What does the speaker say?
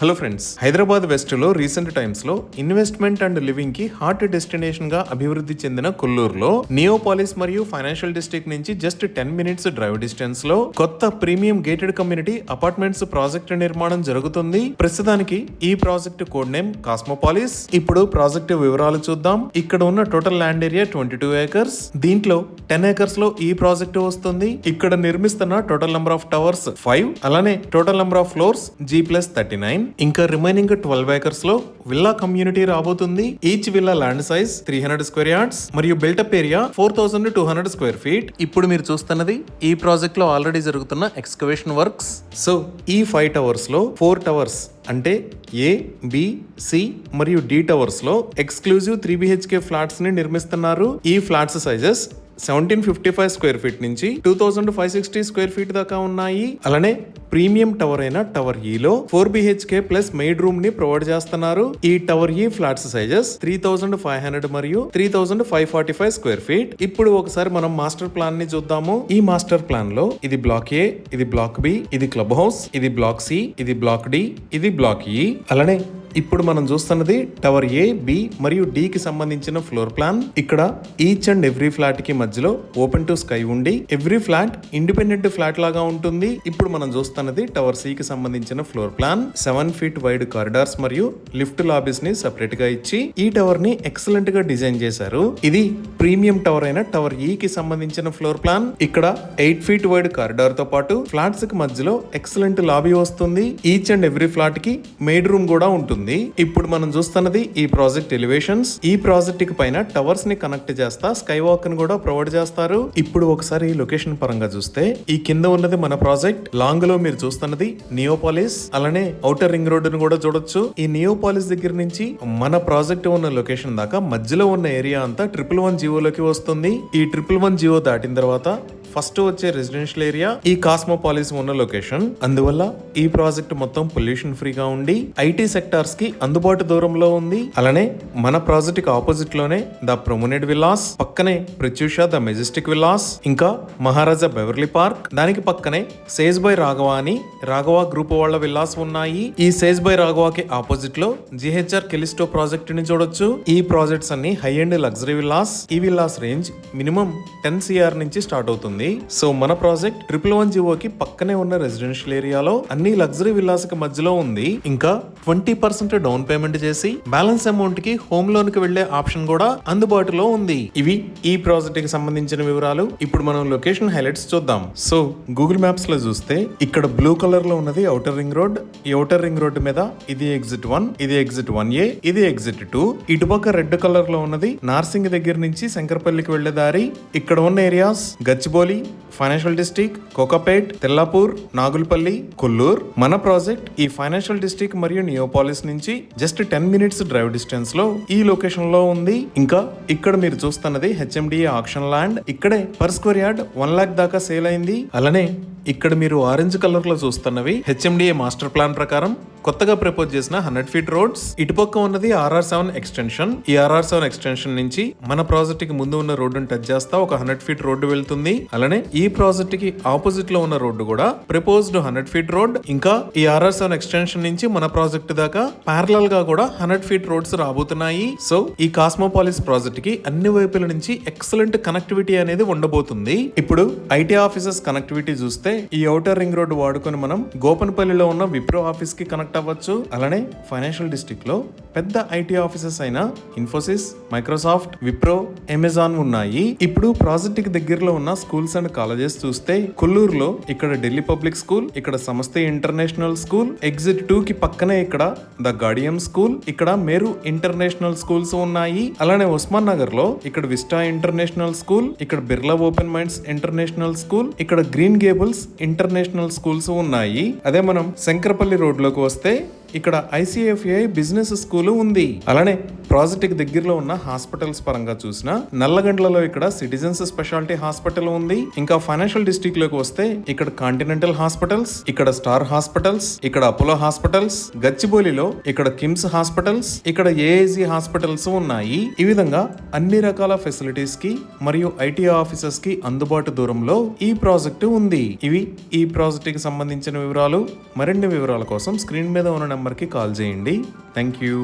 Hello friends, Hyderabad west లో recent times లో investment and living కి హాట్ డెస్టినేషన్ గా అభివృద్ధి చెందిన కొల్లూరులో నియోపాలిస్ మరియు ఫైనాన్షియల్ డిస్ట్రిక్ట్ నుంచి జస్ట్ 10 మినిట్స్ డ్రైవ్ డిస్టెన్స్ లో కొత్త premium gated community apartments project నిర్మాణం జరుగుతుంది. ప్రస్తుతానికి ఈ ప్రాజెక్ట్ కోడ్ నేమ్ కాస్మోపాలిస్. ఇప్పుడు ప్రాజెక్ట్ వివరాలు చూద్దాం. ఇక్కడ ఉన్న టోటల్ ల్యాండ్ ఏరియా 22 acres. దీంట్లో 10 acres లో ఈ ప్రాజెక్ట్ వస్తుంది. ఇక్కడ నిర్మిస్తున్న టోటల్ నెంబర్ ఆఫ్ టవర్స్ 5, అలానే total number of floors G+39. ఇంకా రిమైనింగ్ 12 acres లో విల్లా కమ్యూనిటీ రాబోతుంది. Each villa land size 300 square yards మరియు బిల్టప్ ఏరియా 4200 square feet. ఇప్పుడు మీరు చూస్తున్నది ఈ ప్రాజెక్ట్ లో ఆల్రెడీ జరుగుతున్న ఎక్స్కవేషన్ వర్క్స్. సో ఈ 5 towers లో 4 towers అంటే A, B, C మరియు D టవర్స్ లో ఎక్స్క్లూజివ్ 3 BHK ఫ్లాట్స్ ని నిర్మిస్తున్నారు. ఈ ఫ్లాట్స్ సైజెస్ 1755 square feet నుంచి 2560 square feet దాకా ఉన్నాయి. అలానే ప్రీమియం టవర్ అయిన టవర్ E లో 4 BHK ప్లస్ మెయిడ్ రూమ్ ని ప్రొవైడ్ చేస్తున్నారు. ఈ టవర్ E ఫ్లాట్స్ సైజెస్ 3500 మరియు 3545 square feet. ఇప్పుడు ఒకసారి మనం మాస్టర్ ప్లాన్ ని చూద్దాము. ఈ మాస్టర్ ప్లాన్ లో ఇది బ్లాక్ A, ఇది బ్లాక్ B, ఇది క్లబ్ హౌస్, ఇది బ్లాక్ C, ఇది బ్లాక్ D, ఇది బ్లాక్ E. అలానే ఇప్పుడు మనం చూస్తున్నది టవర్ A, B మరియు D కి సంబంధించిన ఫ్లోర్ ప్లాన్. ఇక్కడ ఈచ్ అండ్ ఎవ్రీ ఫ్లాట్ కి మధ్యలో ఓపెన్ టు స్కై ఉండి ఎవ్రీ ఫ్లాట్ ఇండిపెండెంట్ ఫ్లాట్ లాగా ఉంటుంది. ఇప్పుడు మనం చూస్తున్నది టవర్ C కి సంబంధించిన floor plan. 7 feet wide corridors మరియు లిఫ్ట్ లాబీస్ ని సెపరేట్ గా ఇచ్చి ఈ టవర్ ని ఎక్సలెంట్ గా డిజైన్ చేశారు. ఇది ప్రీమియం టవర్ అయిన టవర్ E కి సంబంధించిన ఫ్లోర్ ప్లాన్. ఇక్కడ 8 feet వైడ్ కారిడార్ తో పాటు ఫ్లాట్స్ కి మధ్యలో ఎక్సలెంట్ లాబీ వస్తుంది. ఈచ్ అండ్ ఎవ్రీ ఫ్లాట్ కి మెయిడ్ రూమ్ కూడా ఉంటుంది. ఇప్పుడు మనం చూస్తున్నది ఈ ప్రాజెక్ట్ ఎలివేషన్స్. ఈ ప్రాజెక్ట్ కి పైన టవర్స్ ని కనెక్ట్ చేస్తా స్కై వాక్ ని కూడా ప్రొవైడ్ చేస్తారు. ఇప్పుడు ఒకసారి లొకేషన్ పరంగా చూస్తే ఈ కింద ఉన్నది మన ప్రాజెక్ట్. లాంగ్ లో మీరు చూస్తున్నది నియోపాలిస్, అలానే ఔటర్ రింగ్ రోడ్ ని కూడా చూడొచ్చు. ఈ నియోపాలిస్ దగ్గర నుంచి మన ప్రాజెక్ట్ ఉన్న లొకేషన్ దాకా మధ్యలో ఉన్న ఏరియా అంతా 111 జియోలోకి వస్తుంది. ఈ 111 జియో దాటిన తర్వాత ఫస్ట్ వచ్చే రెసిడెన్షియల్ ఏరియా ఈ కాస్మోపాలిస్ ఉన్న లొకేషన్. అందువల్ల ఈ ప్రాజెక్ట్ మొత్తం పొల్యూషన్ ఫ్రీగా ఉండి ఐటీ సెక్టార్స్ కి అందుబాటు దూరంలో ఉంది. అలానే మన ప్రాజెక్ట్ కి ఆపోజిట్ లోనే ద ప్రొమోనెడ్ విల్లాస్, పక్కనే ప్రత్యూష ద మెజెస్టిక్ విల్లాస్, ఇంకా మహారాజా బెవర్లీ పార్క్, దానికి పక్కనే సేజ్ బై రాఘవ అని రాఘవ గ్రూప్ వాళ్ళ విల్లాస్ ఉన్నాయి. ఈ సేజ్ బై రాఘవకి ఆపోజిట్ లో GHR కెలిస్టో ప్రాజెక్ట్ ని చూడొచ్చు. ఈ ప్రాజెక్ట్స్ అన్ని హై అండ్ లగ్జరీ విల్లాస్. ఈ విల్లాస్ రేంజ్ మినిమం 10 CR నుంచి స్టార్ట్ అవుతుంది. సో మన ప్రాజెక్ట్ 111 జియోకి పక్కనే ఉన్న రెసిడెన్షియల్ ఏరియాలో అన్ని లగ్జరీ విల్లాస్ కి మధ్యలో ఉంది. ఇంకా 20% డౌన్ పేమెంట్ చేసి బ్యాలెన్స్ అమౌంట్ కి హోమ్ లోన్ కి వెళ్లే ఆప్షన్ కూడా అందుబాటులో ఉంది. ఇవి ఈ ప్రాజెక్ట్ కి సంబంధించిన వివరాలు. ఇప్పుడు మనం లొకేషన్ హైలైట్స్ చూద్దాం. సో గూగుల్ మ్యాప్స్ లో చూస్తే ఇక్కడ బ్లూ కలర్ లో ఉన్నది ఔటర్ రింగ్ రోడ్. ఈ ఔటర్ రింగ్ రోడ్ మీద ఇది ఎగ్జిట్ 1, ఇది ఎగ్జిట్ 1A, ఇది ఎగ్జిట్ 2. ఇటుపక్క రెడ్ కలర్ లో ఉన్నది నార్సింగ్ దగ్గర నుంచి శంకరపల్లికి వెళ్లే దారి. ఇక్కడ ఉన్న areas Gachibowli, financial district, Kokapet, Tellapur, Nagulpalli, Kollur. మన ప్రాజెక్ట్ ఈ ఫైనాన్షియల్ డిస్ట్రిక్ట్ మరియు నియోపాలిస్ నుంచి జస్ట్ 10 minutes డ్రైవ్ డిస్టెన్స్ లో ఈ లొకేషన్ లో ఉంది. ఇంకా ఇక్కడ మీరు చూస్తున్నది HMDA ఆక్షన్ ల్యాండ్. ఇక్కడే పర్ స్క్వేర్ యార్డ్ 1 lakh దాకా సేల్ అయింది. అలానే ఇక్కడ మీరు ఆరెంజ్ కలర్ లో చూస్తున్నవి HMDA మాస్టర్ ప్లాన్ ప్రకారం కొత్తగా ప్రపోజ్ చేసిన 100 feet రోడ్స్. ఇటుపక్క ఉన్నది RR7 ఎక్స్టెన్షన్. ఈ RR7 ఎక్స్టెన్షన్ నుంచి మన ప్రాజెక్ట్ కి ముందు ఉన్న రోడ్డును టచ్ చేస్తా ఒక 100 feet రోడ్డు వెళ్తుంది. అలానే ఈ ప్రాజెక్ట్ కి ఆపోజిట్ లో ఉన్న రోడ్డు కూడా ప్రపోజ్డ్ 100 feet రోడ్. ఇంకా ఈ RR7 ఎక్స్టెన్షన్ నుంచి మన ప్రాజెక్ట్ దాకా ప్యారలల్ గా కూడా 100 feet రోడ్స్ రాబోతున్నాయి. సో ఈ కాస్మోపాలిస్ ప్రాజెక్ట్ కి అన్ని వైపుల నుంచి ఎక్సలెంట్ కనెక్టివిటీ అనేది ఉండబోతుంది. ఇప్పుడు ఐటీ ఆఫీసెస్ కనెక్టివిటీ చూస్తే ఈ ఔటర్ రింగ్ రోడ్ వాడుకొని మనం గోపన్పల్లిలో ఉన్న విప్రో ఆఫీస్ కి కనెక్ట్ అవ్వచ్చు. అలానే ఫైనాన్షియల్ డిస్ట్రిక్ట్ లో పెద్ద ఐటీ ఆఫీసెస్ అయిన ఇన్ఫోసిస్, మైక్రోసాఫ్ట్, విప్రో, అమెజాన్ ఉన్నాయి. ఇప్పుడు ప్రాజెక్ట్ కి దగ్గరలో ఉన్న స్కూల్స్ అండ్ కాలేజెస్ చూస్తే కొల్లూరులో ఇక్కడ ఢిల్లీ పబ్లిక్ స్కూల్, ఇక్కడ సమస్తే ఇంటర్నేషనల్ స్కూల్, ఎగ్జిట్ 2 కి పక్కనే ఇక్కడ ద గార్డియం స్కూల్, ఇక్కడ మేరు ఇంటర్నేషనల్ స్కూల్స్ ఉన్నాయి. అలానే ఉస్మాన్ నగర్ లో ఇక్కడ విస్టా ఇంటర్నేషనల్ స్కూల్, ఇక్కడ Birla open minds international school, ఇక్కడ గ్రీన్ గేబుల్స్ ఇంటర్నేషనల్ స్కూల్స్ ఉన్నాయి. అదే మనం శంకరపల్లి రోడ్ లోకి వస్తే ఇక్కడ ICFI బిజినెస్ స్కూల్ ఉంది. అలానే ప్రాజెక్ట్ కి దగ్గరలో ఉన్న హాస్పిటల్స్ పరంగా చూసినా నల్లగండ్లలో ఇక్కడ సిటిజన్స్ స్పెషాలిటీ హాస్పిటల్ ఉంది. ఇంకా ఫైనాన్షియల్ డిస్ట్రిక్ట్ లోకి వస్తే ఇక్కడ కాంటినెంటల్ హాస్పిటల్స్, ఇక్కడ స్టార్ హాస్పిటల్స్, ఇక్కడ అపోలో హాస్పిటల్స్, గచ్చిబౌలిలో ఇక్కడ కిమ్స్ హాస్పిటల్స్, ఇక్కడ ఏఐజీ హాస్పిటల్స్ ఉన్నాయి. ఈ విధంగా అన్ని రకాల ఫెసిలిటీస్ కి మరియు ఐటీ ఆఫీసర్స్ కి అందుబాటు దూరంలో ఈ ప్రాజెక్టు ఉంది. ఇవి ఈ ప్రాజెక్ట్ కి సంబంధించిన వివరాలు. మరిన్ని వివరాల కోసం స్క్రీన్ మీద ఉన్న నెంబర్ కి కాల్ చేయండి. Thank you.